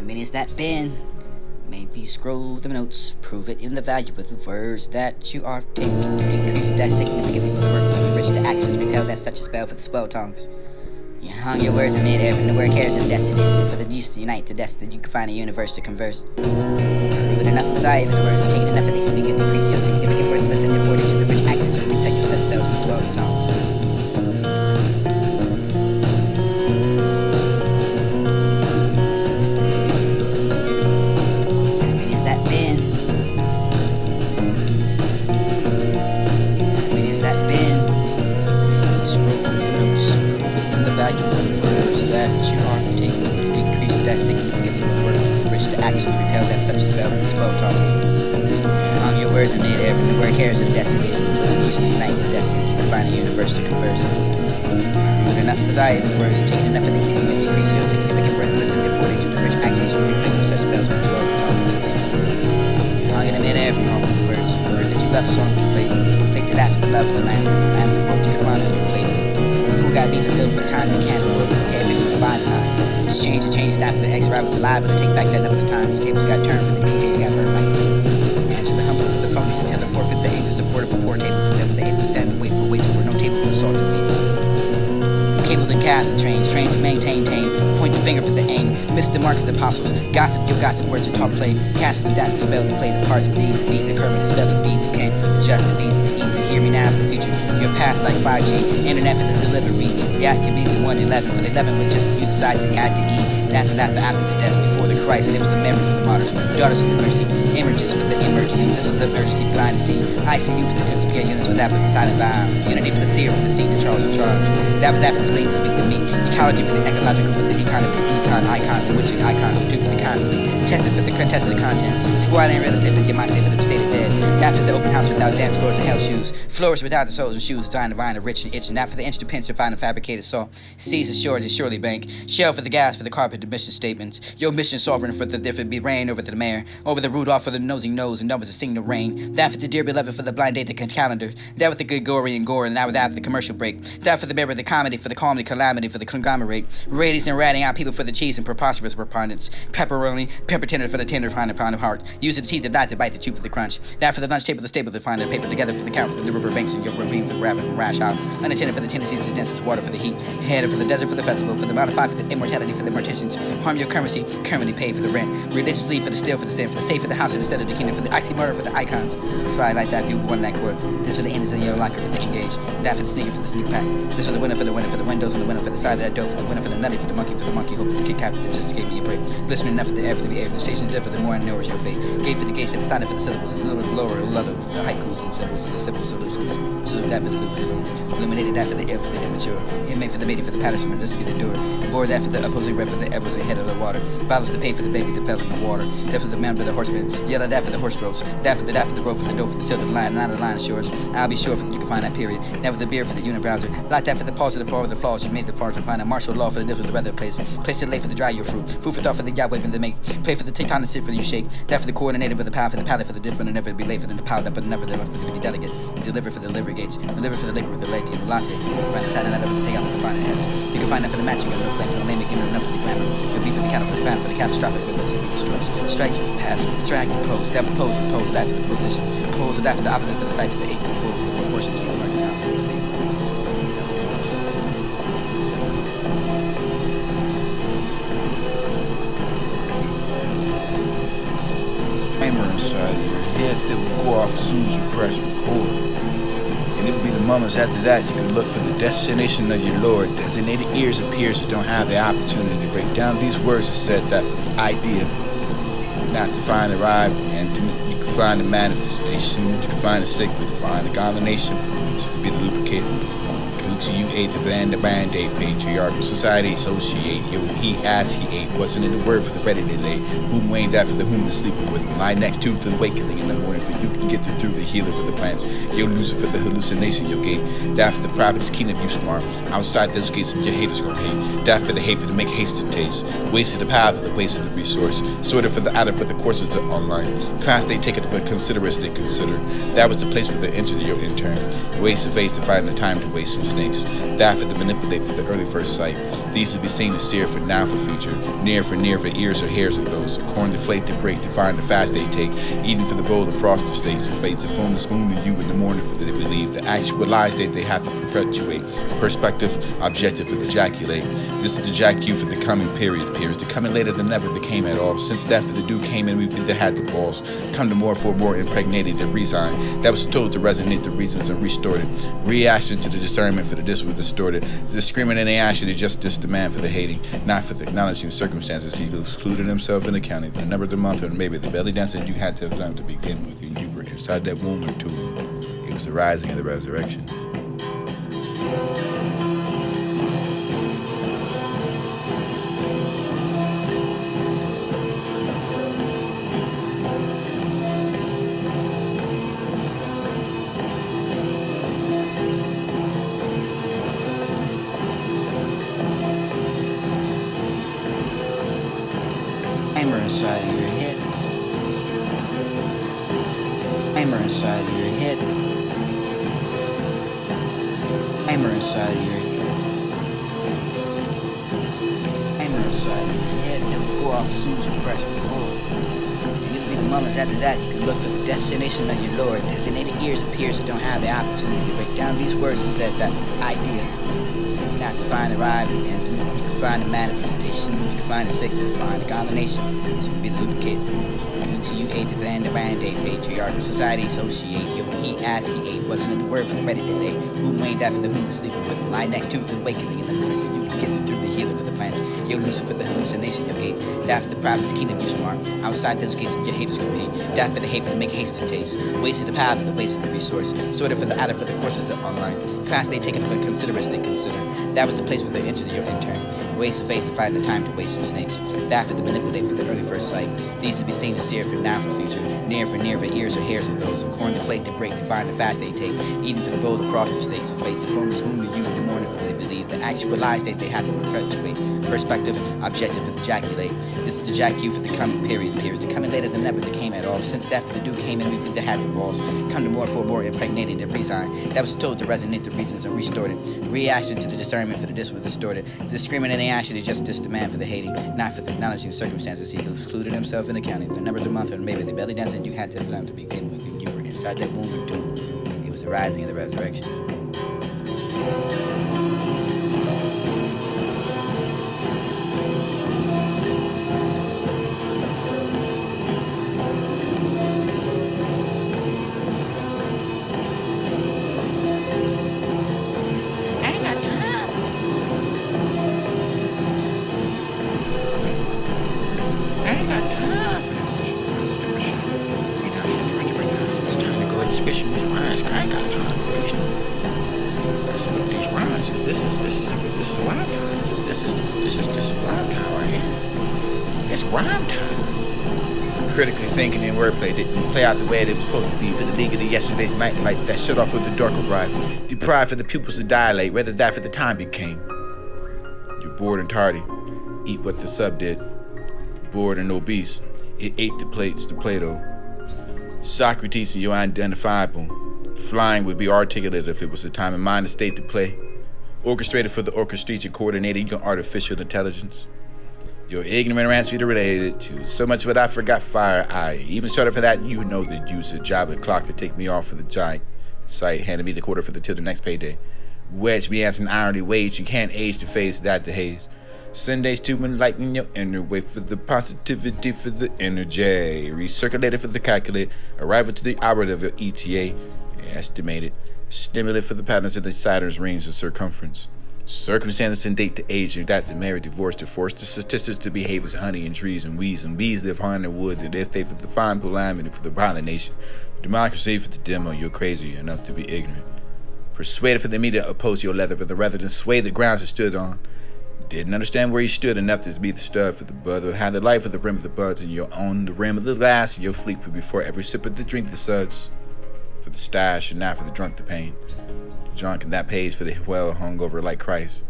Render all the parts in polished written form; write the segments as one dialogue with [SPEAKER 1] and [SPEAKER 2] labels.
[SPEAKER 1] minutes that been. Maybe scroll the notes, prove it in the value of the words that you are taking. Decrease that significantly with the work of the rich, the actions repel that such a spell for the spell tongues. You hung your words in mid-air from the word cares and destination for the use to unite to death that you can find a universe to converse. Prove it enough of the value of the words, taking enough of the healing and decrease your significant worthless and important to the rich actions of repel your such spells for the spell tongues. That significantly work rich to action repel that such a spell from the spell tongues. Among your words and made air from the word cares and destination for the use to unite the destiny to find a universe to converse. With enough of the value of the words, taking enough of the healing and decrease your significant worthless and according to the rich actions you repel such spells from the spell tongues. Hung in the mid air from all the words that you left song to play. Take it after the love of the land of the world you can find in the plate. Who got beef and bill for time you can't afford, but can't mix the bond time. Change it after the ex-rap was alive, but I take back that number of times. The tables got turned for the DJs got burned like answer the humble for the phonies and tell the forfeit the angels supportive for poor tables and never the able to stand and wait for waits for no table for the salt to be. Cabled and calves and trains to maintain tame. Point the finger for the aim. Miss the mark of the apostles. Gossip, your gossip words are talk play. Cast them down the spell to play the parts of these and bees, the curve and the spelling bees and can adjust the beats the easy. Hear me now for the future. Your past like 5G. Internet for the delivery. Yeah, you be the 111 for the 11, but just you decide to add the E. After the death before the Christ, and it was a memory for the martyrs, daughters of the mercy, images for the emergency, this is the emergency blind to see, ICU for the intensive care units for that with the silent vibe, unity for the seer for the seed, the Charles in charge, that was that for the spleen to speak to me, ecology for the ecological with the econ icons, the witching icons, the duke for the constantly, tested for the contested content, squad and real estate for your mind state for the stated dead, that for the open house without dance floors and hell shoes, floors without the souls and shoes, designed to find the rich and itching, that for the inch to pinch to find the fabricated saw, seas and shores and surely bank, shell for the gas for the carpet, the mission statements. Your mission sovereign for the different be rain over the mayor, over the Rudolph for the nosy nose and numbers to sing the rain. That for the dear beloved for the blind date the calendar. That with the good gory and gore and now with after the commercial break. That for the mirror, the comedy for the calmly calamity for the conglomerate. Radius and ratting out people for the cheese and preposterous preponderance. Pepperoni, pepper tender for the tender pound of heart. Use the teeth not to bite the tube for the crunch. That for the lunch table, the stable to find the paper together for the count for the river banks and your ravine for the rapid and rash out. Unattended for the tendencies to densest water for the heat. Headed for the desert for the festival for the modify for the immortality for the morticians. Harm your currency, currently paid for the rent. Religiously for the steal for the sin, for the safe for the house instead of the kingdom, for the oxymoron for the icons. Fly like that, you won that court. This for the endings of your locker for the engage. That for the sneaker for the sneak pack. This for the winner for the windows and the winner for the side of that door, for the winner for the nutty, for the monkey, hope for the kick capture that just gave me a break. Listen enough for the air for the be air, the station's dead for the more I nourish your fate. Gate for the gate for the sign for the syllables, and the lower, the haikus and symbols, and the simple solutions. Salute that for the illuminated that for the air for the immature. Inmate for the mating for the Patterson, and just to get the door. Board that for the opposing rep for the ebbers ahead of the water. Bottles to pay for the baby that fell in the water. That for the man for the horseman. Yellow that for the horse grows. That for the rope for the dope for the silver line, not a line of shores. I'll be sure for you can find that period. That for the beer for the unibrows. Like that for the pause of the bar with the flaws. You made the fart to find a martial law for the difference of the weather place. Place it late for the dry your fruit. Food for thought for the Yahweh for the make. Play for the tectonic sit for the you shake. That for the coordinated for the power for the palate for the different and never be late for them to pound up but never them for the delegate. Deliver for the delivery gates. Deliver for the liquor with the latte and the latte. Find the side and that for the take out the finance. You can find that for the matching of the flame for the laming enough for the glamour. The beat for the cattle for the band for the catastrophic with the strikes, pass, drag, pose, that for pose, that for the position. Pose that for the opposite for the side for the 8 for the proportions you are marking out.
[SPEAKER 2] Inside your head that will go off as soon as you press record. And it will be the moments after that you can look for the destination of your Lord. Designated ears of peers who don't have the opportunity to break down these words that said that idea not to find a rhyme and you can find a manifestation, you can find a sacred, find a combination just to be the lubricant. To you ate the band aid patriarchal society associate yo he as he ate wasn't in the word for the ready to lay whom waned that for the whom to sleep with lie next to the awakening in the morning for you can get through the healer for the plants yo loser for the hallucination yo gate that for the properties keen if you smart outside those gates and your haters gonna hate that for the hate for the make haste to taste wasted the power for the waste of the resource sorted for the out of for the courses that online class they take it for considerous they consider that was the place for the enter your intern waste of face to find the time to waste and snakes that for the manipulate for the early first sight These will be seen and steer for now for future, near for ears or hairs of those. Corn deflate to break, to find the fast they take, eating for the bold across the states, and fate to form the spoon to you in the morning for they believe. The actualized that they have to perpetuate. Perspective, objective for the ejaculate. This is the jack you for the coming period appears. The coming later than never that came at all. Since death of the dew came in, we've either had the balls. Come to more for more impregnated than resign. That was told to resonate the reasons and restored it. Reaction to the discernment for the dis was distorted. The screaming in the action to just demand for the hating, not for the acknowledging circumstances. He excluded himself in accounting. The number of the month, or maybe the belly dancing you had to have done to begin with. And you were inside that womb or two. It was the rising and the resurrection.
[SPEAKER 1] Timer inside of your head. Timer inside of your head. Timer inside of your head. Timer inside of your head. Never go off soon as you press record. And it'll be the moments after that you can look for the destination of your Lord. Designated ears appears that don't have the opportunity to break down these words and set that idea. Not to find the rhyme and you can find the manifestation. You can find the sickness, find the combination. This will be the lubricant. You ate the land, the mandate, patriarchal society, associate. Yo, he asked, he ate, wasn't in the word for the ready today. Who waned after the moon to sleep with him? Lie next to the awakening in the morning for you to get through the healing of the plants. Yo, Lucifer, the hallucination, yo, hate. That for the providence, kingdom, you smart. Outside those gates, your haters go hate. That for the hate, to make haste to taste. Wasted the power for the waste of the resource. Sorted for the outer, for the courses of online. Class they taken for considerous they consider. That was the place for the enter your intern. Waste of face to find the time to waste in snakes. That for the manipulate for the early first sight. These to be seen to steer for now for future. Near for ears or hairs of those. Corn deflate to break to find the fast they take. Eating for the bold across the states of fate. To form the spoon to you in the morning for they believe. The actualized that they have to perpetuate. Perspective, objective for the ejaculate. This is the jack you for the coming period appears. The coming later than never that came at all. Since death of the dew came in, we've either had the balls. Come to more for more impregnated than resign. That was told to resonate the reasons and restored it. Reaction to the discernment for the dis was distorted. The screaming in the action to just demand for the hating, not for the acknowledging circumstances. He excluded himself in accounting. The number of the month, or maybe the belly dancing you had to have done to begin with. And you were inside that womb or two. It was the rising and the resurrection.
[SPEAKER 2] Critically thinking in wordplay didn't play out the way it was supposed to be for the league of the yesterday's night lights that shut off with the darker ride. Deprived for the pupils to dilate, rather that for the time became. You're bored and tardy. Eat what the sub did. Bored and obese. It ate the plates to Plato. Socrates and you're identifiable. Flying would be articulate if it was a time and mind, a state to play. Orchestrated for the orchestration, coordinated your artificial intelligence. Your ignorant answer to related to so much what I forgot fire. I even started for that. You know the use of job and clock to take me off for the giant site. Handed me the quarter for the till the next payday. Wedge me as an hourly wage. You can't age to face that the haze. Sundays to enlighten your inner way for the positivity for the energy. Recirculated for the calculate. Arrival to the hour of your ETA. Estimated. Stimulate for the patterns of the Saturn's rings of circumference. Circumstances and date to age, and that's to marry, divorce, to force the statistics to behave as honey and trees and bees live high in the wood, and if they for the fine calamity for the pollination, democracy for the demo, you're crazy enough to be ignorant. Persuaded for the me to oppose your leather for the rather than sway the grounds it stood on. Didn't understand where you stood enough to be the stud for the bud, or had the life of the rim of the buds, and you're on the rim of the glass, and your fleet for before every sip of the drink the suds. For the stash and not for the drunk the pain. Drunk and that pays for the well hungover like Christ.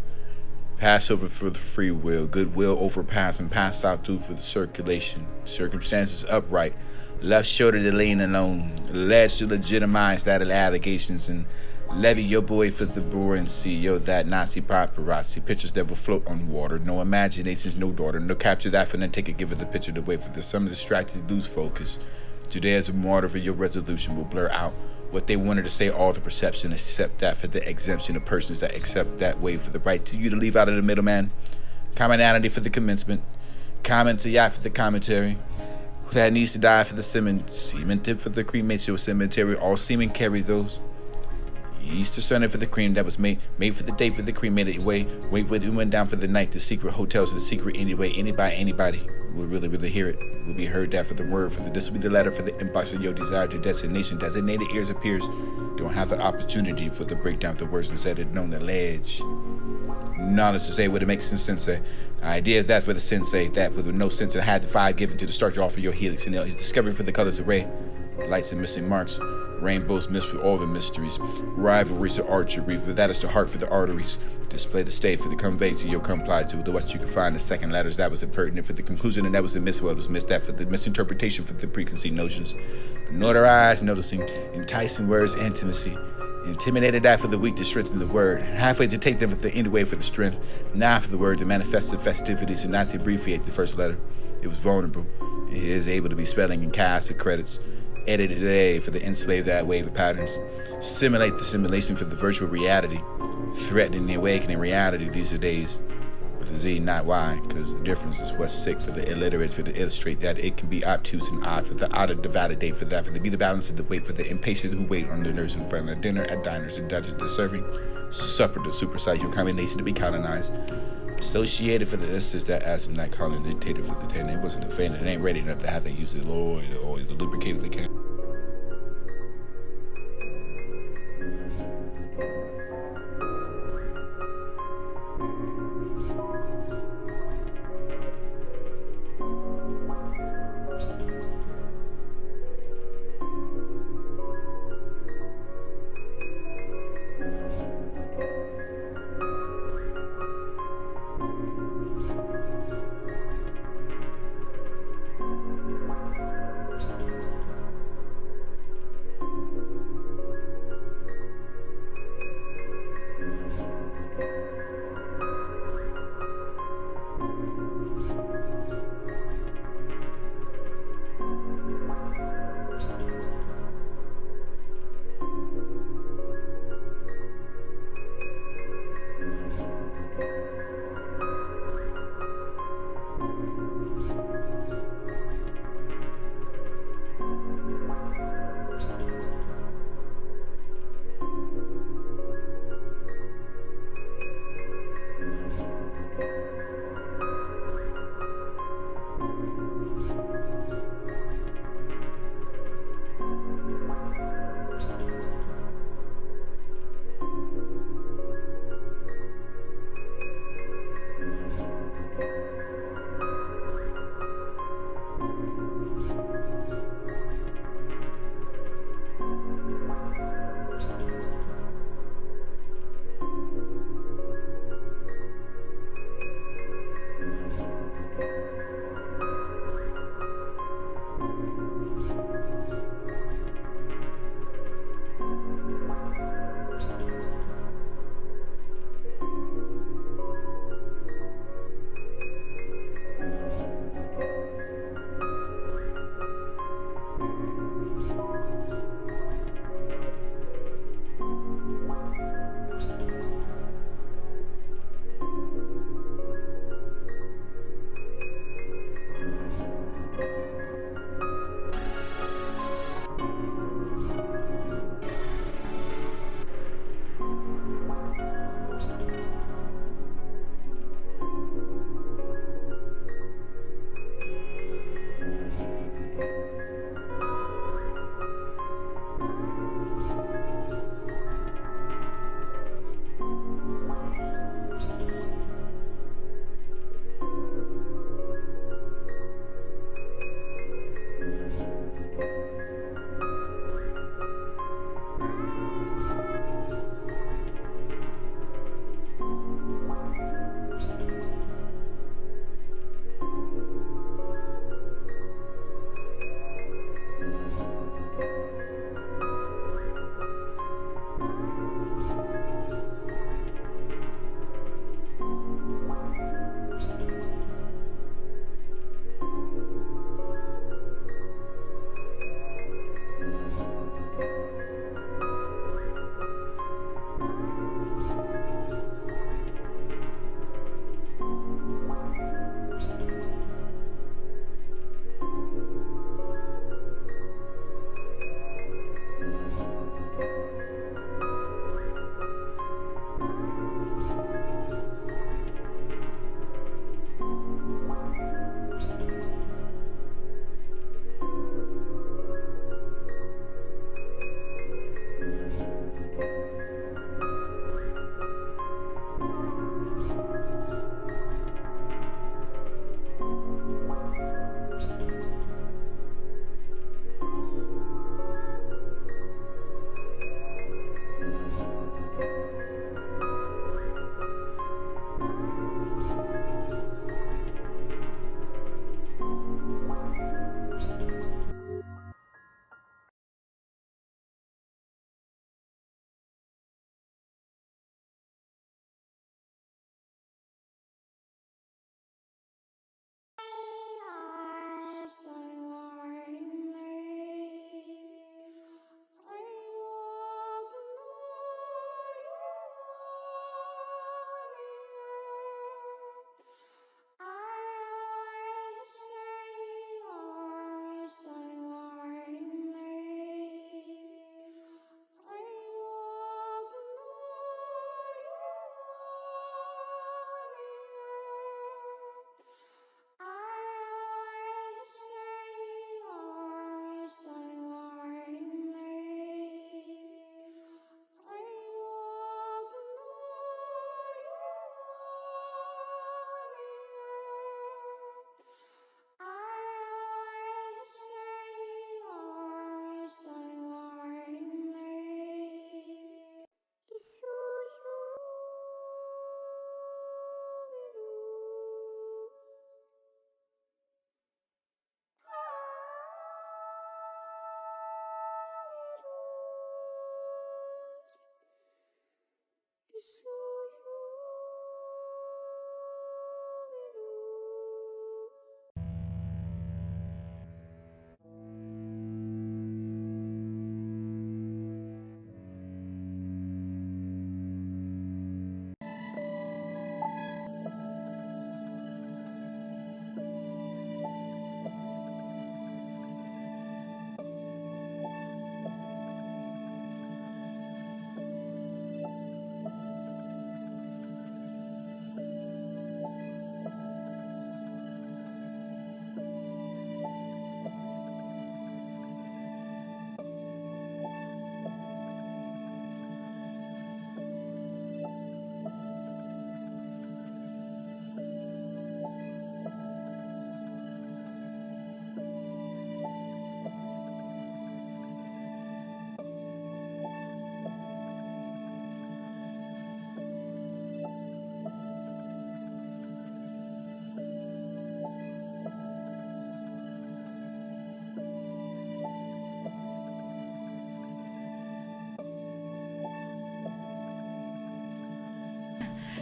[SPEAKER 2] Passover for the free will, goodwill overpass and pass out through for the circulation. Circumstances upright, left shoulder to lean alone, alleged to legitimize that allegations and Levy your boy for the buoyancy, yo that Nazi paparazzi. Pictures never float on water, no imagination's no daughter. No capture that for then take it, give it the picture to wait for the some distracted lose focus. Today as a martyr for your resolution will blur out what they wanted to say, all the perception, except that for the exemption of persons that accept that way for the right to you to leave out of the middleman. Commonality for the commencement, comment to yacht for the commentary. That needs to die for the cemented for the cremation cemetery. All semen carry those. Easter Sunday for the cream that was made for the day for the cremated way. Wait, it went down for the night. The secret hotels, the secret anyway. Anybody will really hear it. Will be heard that for the word. For the this will be the letter for the inbox of your desire to destination. Designated ears appears. Don't have the opportunity for the breakdown of the words instead of known the ledge. Knowledge to say what it makes sense say. Idea that for the sensei, that with no sense and had the five given to the structure off of your helix and discovery for the colors array. Lights and missing marks. Rainbows mixed with all the mysteries. Rivalries of archery, but that is the heart for the arteries. Display the state for the convey to your comply to the what you can find. The second letters that was impertinent for the conclusion, and that was the miss what was missed. That for the misinterpretation for the preconceived notions. Notarized, noticing, enticing words, intimacy. Intimidated that for the weak to strengthen the word. Halfway to take them for the anyway for the strength. Now for the word to manifest the festivities and not to abbreviate the first letter. It was vulnerable. It is able to be spelling and cast the credits. Edited today for the enslaved that wave of patterns. Simulate the simulation for the virtual reality. Threatening the awakening reality these are days. With a Z, not Y, because the difference is what's sick for the illiterates, for the illustrate that it can be obtuse and odd, for the odd to validate, for that, for the be the balance of the weight, for the impatient who wait on the nurse in front of dinner at diners and dungeons to serving. Supper to supersize your combination to be colonized. Associated for the instance that as not calling dictator for the 10. It wasn't a fan, it ain't ready enough to have they use the oil or the lubricator they can.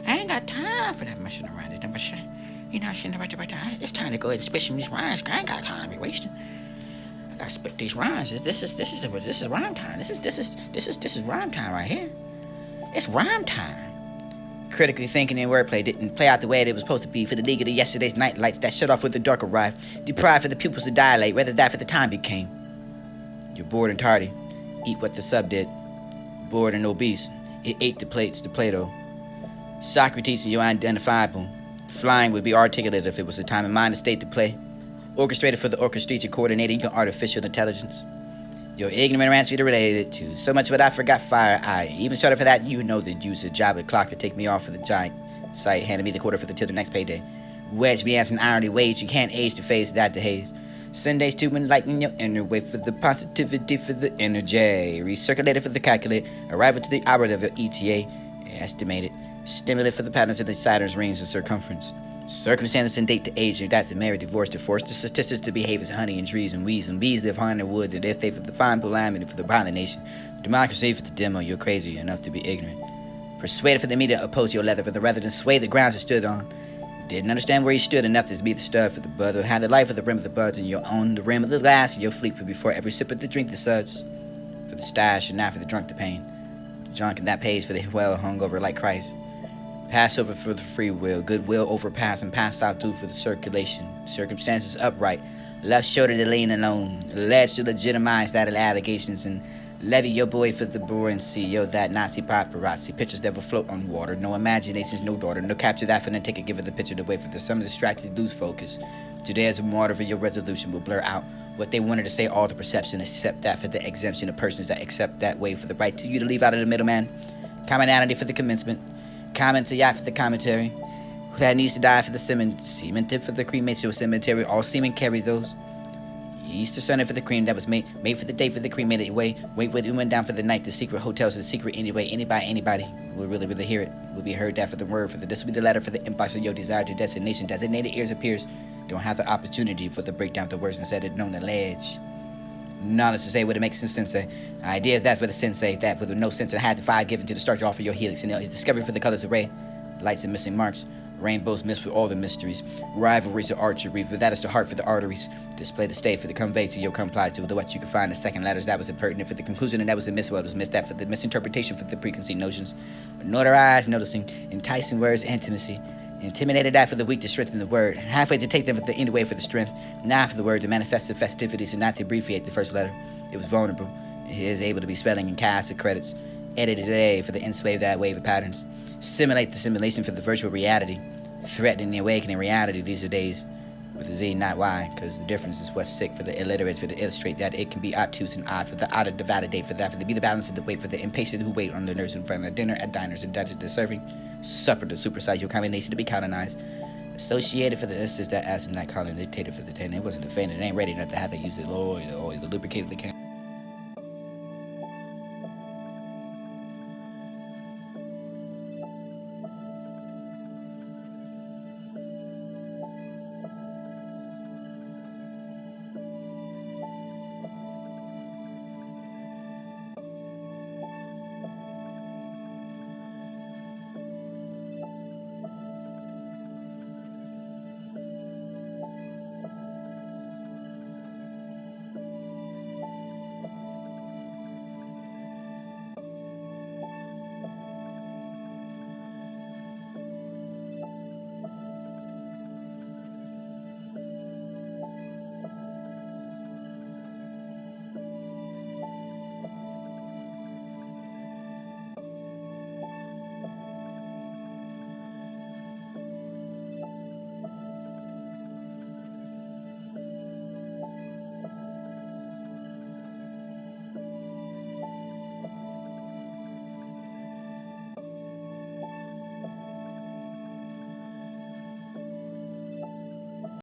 [SPEAKER 1] I ain't got time for that messing around it. You know, sitting right there. It's time to go ahead and spit some of these rhymes. I ain't got time to be wasting. I gotta spit these rhymes. This is rhyme time. This is rhyme time right here. It's rhyme time. Critically thinking and wordplay didn't play out the way it was supposed to be for the league of the yesterday's night lights that shut off when the dark arrived, deprived for the pupils to dilate, rather that for the time became. You're bored and tardy. Eat what the sub did. Bored and obese. It ate the plates to Plato. Socrates and you're identifiable. Flying would be articulate if it was a time and mind, a state to play. Orchestrated for the orchestration, coordinating your artificial intelligence. Your ignorant answer to relate it to. So much of it I forgot fire. I even started for that. You know the use of job at clock to take me off for the giant site. Handed me the quarter for the till the next payday. Wedge me as an hourly wage. You can't age to face that to haze. Sundays to enlighten your inner way for the positivity for the energy. Recirculated for the calculate. Arrival to the hour of your ETA. Estimated. Stimulate for the patterns of the Saturn's rings of circumference. Circumstances and date to age, and that to marry, divorce, to force the statistics to behave as honey and trees and weeds, and bees live high in the wood, and if they for the fine calamity for the pollination, democracy for the demo, you're crazy enough to be ignorant. Persuaded for the media to oppose your leather, for the rather than sway the grounds it stood on. Didn't understand where you stood enough to be the stud for the bud, or had the life of the rim of the buds, and you own the rim of the glass of your fleet for before every sip of the drink the suds. For the stash and not for the drunk the pain. Junk and that pays for the well hung over like Christ. Passover for the free will, goodwill overpass and pass out through for the circulation. Circumstances upright, left shoulder to lean alone, alleged to legitimize that allegations and levy your boy for the buoyancy. Yo, that Nazi paparazzi, pictures never float on water, no imaginations, no daughter, no capture that finna take it, give it the picture to wait for the some distracted lose focus. Today as a martyr for your resolution will blur out what they wanted to say, all the perception, except that for the exemption of persons that accept that way for the right to you to leave out of the middleman. Commonality for the commencement. Comment to yacht for the commentary. That needs to die for the semen tip for the cremation cemetery. All semen carry those. Easter Sunday for the cream that was made for the day for the cremated way. Wait what it went down for the night. The secret hotels, the secret anyway. Anybody will really hear it. Will be heard that for the word. For the this will be the letter for the inbox of your desire to destination. Designated ears appears. Don't have the opportunity for the breakdown of the words instead of known alleged. Knowledge to say what it makes sense to say. Idea that for the sensei, that with no sense and had the fire given to the starch off of your helix, and discovery for the colors array, lights and missing marks, rainbows mixed with all the mysteries, rivalries of archery, for that is the heart for the arteries, display the state for the convey to your comply to the what you can find the second letters that was impertinent for the conclusion and that was the miss what was missed that for the misinterpretation for the preconceived notions, notarized noticing, enticing words, intimacy. Intimidated that for the weak to strengthen the word. Halfway to take them for the anyway for the strength. Now for the word to manifest the festivities and not to abbreviate the first letter. It was vulnerable. He is able to be spelling and cast the credits. Edited today for the enslaved that wave of patterns. Simulate the simulation for the virtual reality. Threatening the awakening reality these are days. With a Z, not Y, because the difference is what's sick for the illiterate, for the illustrate that it can be obtuse and odd, for the odd to validate, for that, for the be the balance of the weight, for the impatient who wait on the nurse in front of dinner at diners and dungeons to serving, supper to supersize your combination to be colonized, associated for the sisters that as in that colon dictated for the ten. It wasn't the faint, it ain't ready enough to have to use the oil to lubricate the can.